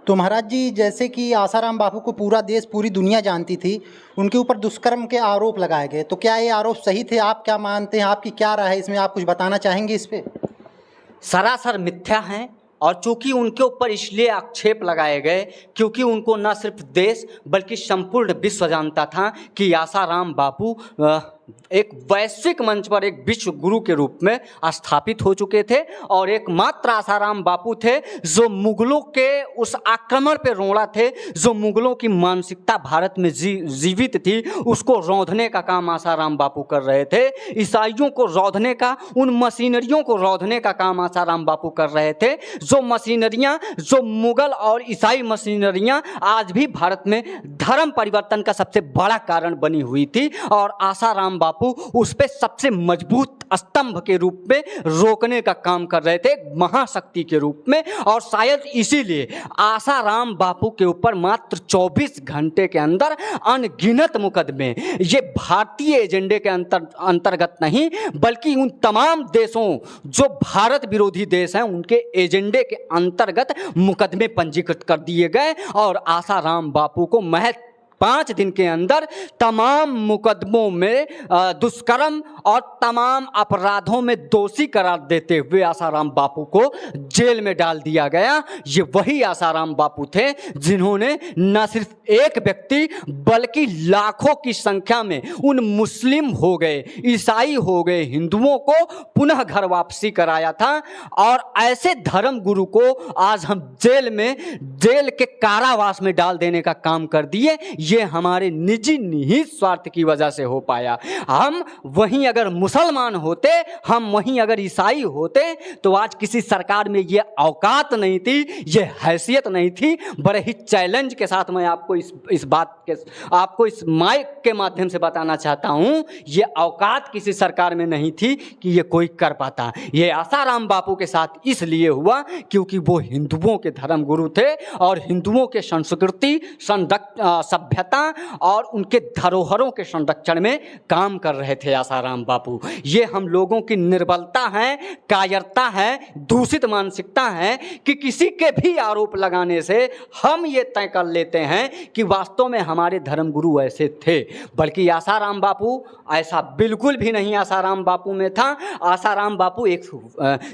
तो महाराज जी, जैसे कि आसाराम बापू को पूरा देश पूरी दुनिया जानती थी, उनके ऊपर दुष्कर्म के आरोप लगाए गए, तो क्या ये आरोप सही थे? आप क्या मानते हैं? आपकी क्या राय है इसमें? आप कुछ बताना चाहेंगे इस पे? सरासर मिथ्या हैं। और चूंकि उनके ऊपर इसलिए आक्षेप लगाए गए क्योंकि उनको न सिर्फ देश बल्कि संपूर्ण विश्व जानता था कि आसाराम बापू एक वैश्विक मंच पर एक विश्व गुरु के रूप में स्थापित हो चुके थे और एकमात्र आसाराम बापू थे जो मुगलों के उस आक्रमण पे रोड़ा थे, जो मुगलों की मानसिकता भारत में जीवित थी, उसको रौंदने का काम आसाराम बापू कर रहे थे। ईसाइयों को रौंदने का, उन मशीनरियों को रौंदने का काम आसाराम बापू कर रहे थे। जो मशीनरियां, जो मुगल और ईसाई मशीनरियां आज भी भारत में धर्म परिवर्तन का सबसे बड़ा कारण बनी हुई थी और आसाराम बापू उस पे सबसे मजबूत स्तंभ के रूप में रोकने का काम कर रहे थे, महाशक्ति के रूप में। और शायद इसीलिए आसाराम बापू के ऊपर मात्र 24 घंटे के अंदर अनगिनत मुकदमे, ये भारतीय एजेंडे के अंतर्गत नहीं बल्कि उन तमाम देशों जो भारत विरोधी देश हैं उनके एजेंडे के अंतर्गत मुकदमे पंजीकृत कर दिए गए और आसाराम बापू को महज 5 दिन के अंदर तमाम मुकदमों में दुष्कर्म और तमाम अपराधों में दोषी करार देते हुए आसाराम बापू को जेल में डाल दिया गया। ये वही आसाराम बापू थे जिन्होंने न सिर्फ एक व्यक्ति बल्कि लाखों की संख्या में उन मुस्लिम हो गए, ईसाई हो गए हिंदुओं को पुनः घर वापसी कराया था। और ऐसे धर्म गुरु को आज हम जेल के कारावास में डाल देने का काम कर दिए। ये हमारे निजी निहित स्वार्थ की वजह से हो पाया। हम वहीं अगर मुसलमान होते, हम वहीं अगर ईसाई होते तो आज किसी सरकार में ये औकात नहीं थी, ये हैसियत नहीं थी। बड़े ही चैलेंज के साथ मैं आपको आपको इस माइक के माध्यम से बताना चाहता हूं, ये औकात किसी सरकार में नहीं थी कि ये कोई कर पाता। ये आसाराम बापू के साथ इसलिए हुआ क्योंकि वो हिंदुओं के धर्म गुरु थे और हिंदुओं के संस्कृति, सभ्यता और उनके धरोहरों के संरक्षण में काम कर रहे थे आसाराम बापू। ये हम लोगों की निर्बलता है, कायरता है, दूषित मानसिकता है कि किसी के भी आरोप लगाने से हम ये तय कर लेते हैं कि वास्तव में हमारे धर्मगुरु ऐसे थे। बल्कि आसाराम बापू ऐसा बिल्कुल भी नहीं आसाराम बापू में था। आसाराम बापू एक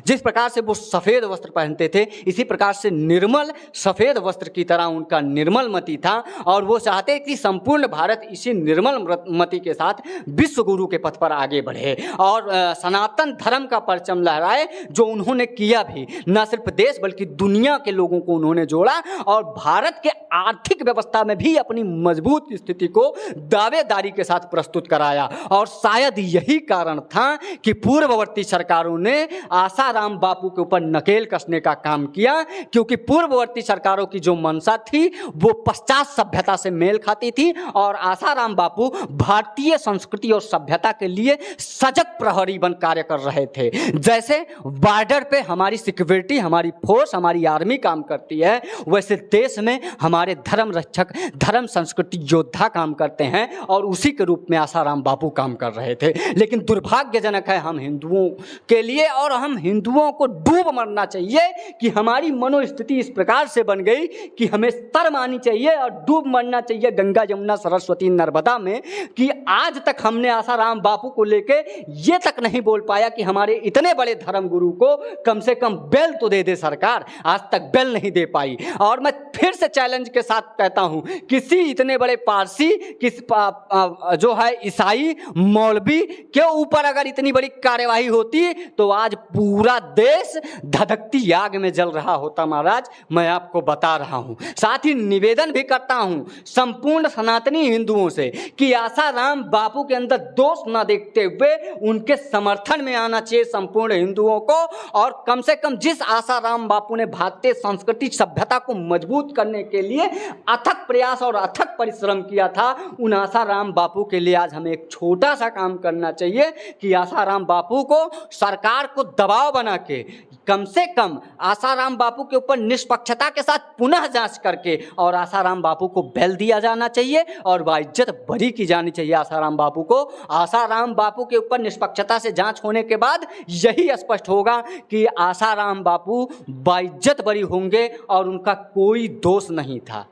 जिस प्रकार से वो सफ़ेद वस्त्र पहनते थे, इसी प्रकार से निर्मल सफ़ेद वस्त्र की तरह उनका निर्मल मति था और वो चाहते कि संपूर्ण भारत इसी निर्मल मति के साथ विश्व गुरु के पथ पर आगे बढ़े और सनातन धर्म का परचम लहराए, जो उन्होंने किया भी। न सिर्फ देश बल्कि दुनिया के लोगों को उन्होंने जोड़ा और भारत के आर्थिक व्यवस्था में भी अपनी मजबूत स्थिति को दावेदारी के साथ प्रस्तुत कराया। और शायद यही कारण था कि पूर्ववर्ती सरकारों ने आसाराम बापू के ऊपर नकेल कसने का काम किया, क्योंकि पूर्ववर्ती सरकारों की जो मंशा थी वो पश्चात सभ्यता से मेल खाती थी और आसाराम बापू भारतीय संस्कृति और सभ्यता के लिए सजग प्रहरी बन कार्य कर रहे थे। जैसे बॉर्डर पे हमारी सिक्योरिटी, हमारी फोर्स, हमारी आर्मी काम करती है, वैसे देश में हमारे धर्म रक्षक, धर्म संस्कृति योद्धा काम करते हैं और उसी के रूप में आसाराम बापू काम कर रहे थे। लेकिन दुर्भाग्यजनक है हम हिंदुओं के लिए, और हम हिंदुओं को डूब मरना चाहिए कि हमारी मनोस्थिति इस प्रकार से बन गई कि हमें शर्म आनी चाहिए और डूब मरना चाहिए गंगा यमुना सरस्वती नर्मदा में, कि आज तक हमने आसाराम बापू को लेके ये तक नहीं बोल पाया कि हमारे इतने बड़े धर्म गुरु को कम से कम बेल तो दे दे सरकार। आज तक बेल नहीं दे पाई। और मैं फिर से चैलेंज के साथ कहता हूं, किसी इतने बड़े पारसी, जो है ईसाई मौलवी के ऊपर अगर इतनी बड़ी कार्यवाही होती तो आज पूरा देश धधकती आग में जल रहा होता महाराज, मैं आपको बता रहा हूं। साथ ही निवेदन भी करता हूं संपूर्ण सनातनी हिंदुओं से कि आसाराम बापू के अंदर दोष न देखते हुए उनके समर्थन में आना चाहिए संपूर्ण हिंदुओं को। और कम से कम जिस आसाराम बापू ने भारतीय संस्कृति सभ्यता को मजबूत करने के लिए अथक प्रयास और अथक परिश्रम किया था, उन आसाराम बापू के लिए आज हमें एक छोटा सा काम करना चाहिए कि आसाराम बापू को सरकार को दबाव बना के कम से कम आसाराम बापू के ऊपर निष्पक्षता के साथ पुनः जांच करके और आसाराम बापू को बेल दिया जाना चाहिए और बाइज्जत बरी की जानी चाहिए आसाराम बापू को। आसाराम बापू के ऊपर निष्पक्षता से जांच होने के बाद यही स्पष्ट होगा कि आसाराम बापू बाइज्जत बरी होंगे और उनका कोई दोष नहीं था।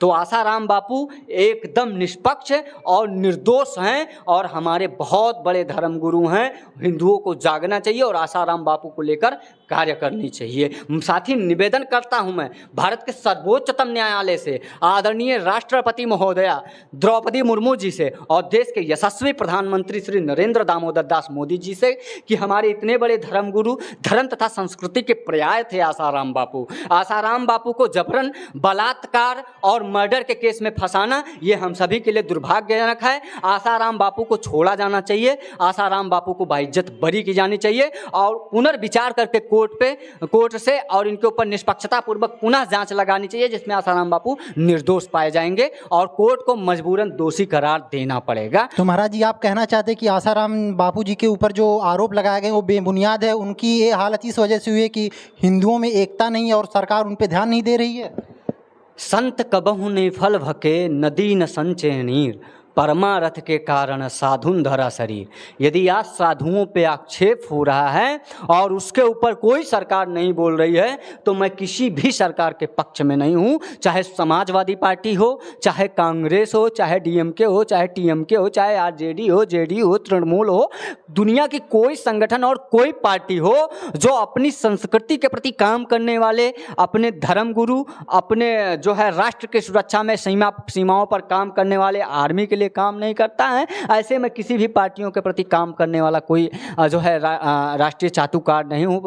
तो आसाराम बापू एकदम निष्पक्ष और निर्दोष हैं और हमारे बहुत बड़े धर्मगुरु हैं। हिंदुओं को जागना चाहिए और आसाराम बापू को लेकर कार्य करनी चाहिए। साथ ही निवेदन करता हूं मैं भारत के सर्वोच्चतम न्यायालय से, आदरणीय राष्ट्रपति महोदया द्रौपदी मुर्मू जी से और देश के यशस्वी प्रधानमंत्री श्री नरेंद्र दामोदर दास मोदी जी से कि हमारे इतने बड़े धर्मगुरु, धर्म तथा संस्कृति के पर्याय थे आसाराम बापू। आसाराम बापू को जबरन बलात्कार और मर्डर के केस में फंसाना ये हम सभी के लिए दुर्भाग्यजनक है। आसाराम बापू को छोड़ा जाना चाहिए, आसाराम बापू को बाइज्जत बरी की जानी चाहिए और पुनर्विचार करके कोर्ट से और इनके ऊपर निष्पक्षता पूर्वक पुनः जांच लगानी चाहिए जिसमें आसाराम बापू निर्दोष पाए जाएंगे और कोर्ट को मजबूरन दोषी करार देना पड़ेगा। तो महाराज जी, आप कहना चाहते हैं कि आसाराम बापू जी के ऊपर जो आरोप लगाए गए वो बेबुनियाद है, उनकी ये हालत इस वजह से हुई है कि हिंदुओं में एकता नहीं है और सरकार उन पर ध्यान नहीं दे रही है। संत कबहु ने फल भके नदी न संचय नीर, परमारथ के कारण साधुन धरा शरीर। यदि आज साधुओं पे आक्षेप हो रहा है और उसके ऊपर कोई सरकार नहीं बोल रही है तो मैं किसी भी सरकार के पक्ष में नहीं हूँ, चाहे समाजवादी पार्टी हो, चाहे कांग्रेस हो, चाहे डीएमके हो, चाहे टीएमके हो, चाहे आरजेडी हो, जेडीयू हो, तृणमूल हो, दुनिया की कोई संगठन और कोई पार्टी हो जो अपनी संस्कृति के प्रति काम करने वाले, अपने धर्मगुरु, अपने जो है राष्ट्र की सुरक्षा में सीमाओं पर काम करने वाले आर्मी के लिए काम नहीं करता है। ऐसे में किसी भी पार्टियों के प्रति काम करने वाला कोई जो है राष्ट्रीय चाटुकार नहीं हूँ,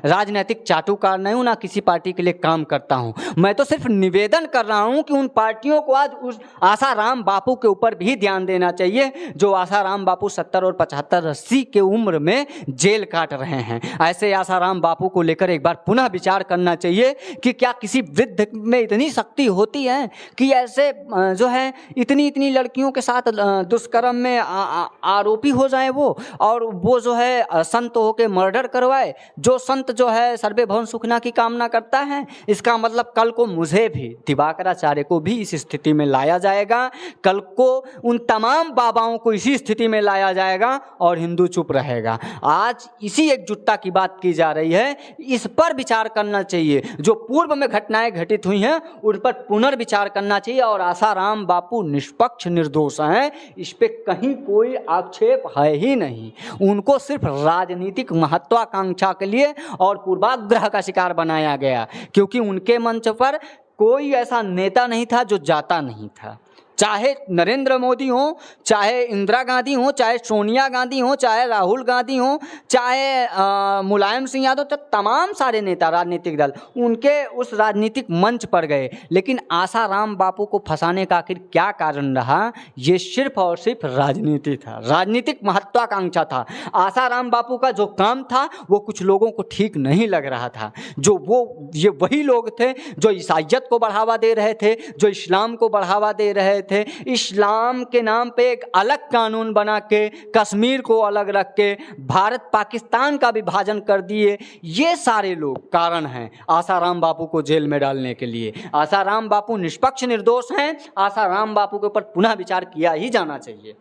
राजनीतिक चाटुकार नहीं हूँ, ना किसी पार्टी के लिए काम करता हूँ। मैं तो सिर्फ निवेदन कर रहा हूँ कि उन पार्टियों को आज उस आसाराम बापू के ऊपर भी ध्यान देना चाहिए जो आसाराम बापू 70 और 75 80 के उम्र में जेल काट रहे हैं। ऐसे आसाराम बापू को लेकर एक बार पुनः विचार करना चाहिए कि क्या किसी वृद्ध में इतनी शक्ति होती है कि ऐसे जो है इतनी लड़कियों के साथ दुष्कर्म में आरोपी हो जाए वो, और वो जो है संत होके मर्डर करवाए। जो संत जो है सर्वे भवन सुखना की कामना करता है, इसका मतलब कल को मुझे भी, दिवाकराचार्य को भी इस स्थिति में लाया जाएगा, कल को उन तमाम बाबाओं को इसी स्थिति में लाया जाएगा और हिंदू चुप रहेगा। आज इसी एकजुटता की बात की जा रही है, इस पर विचार करना चाहिए। जो पूर्व में घटनाएं घटित हुई हैं उन पर पुनर्विचार करना चाहिए और आसाराम बापू निष्पक्ष निर्दोष हैं, इस पे कहीं कोई आक्षेप है ही नहीं। उनको सिर्फ राजनीतिक महत्वाकांक्षा के लिए और पूर्वाग्रह का शिकार बनाया गया क्योंकि उनके मंच पर कोई ऐसा नेता नहीं था जो जाता नहीं था। चाहे नरेंद्र मोदी हो, चाहे इंदिरा गांधी हो, चाहे सोनिया गांधी हो, चाहे राहुल गांधी हो, चाहे मुलायम सिंह यादव, तो तमाम सारे नेता राजनीतिक दल उनके उस राजनीतिक मंच पर गए। लेकिन आसाराम बापू को फंसाने का आखिर क्या कारण रहा? ये सिर्फ और सिर्फ राजनीति था, राजनीतिक महत्वाकांक्षा था। आसाराम बापू का जो काम था वो कुछ लोगों को ठीक नहीं लग रहा था। ये वही लोग थे जो ईसाइयत को बढ़ावा दे रहे थे, जो इस्लाम को बढ़ावा दे रहे थे। इस्लाम के नाम पे एक अलग कानून बना के कश्मीर को अलग रख के भारत पाकिस्तान का विभाजन कर दिए। ये सारे लोग कारण हैं आसाराम बापू को जेल में डालने के लिए। आसाराम बापू निष्पक्ष निर्दोष हैं। आसाराम बापू के ऊपर पुनः विचार किया ही जाना चाहिए।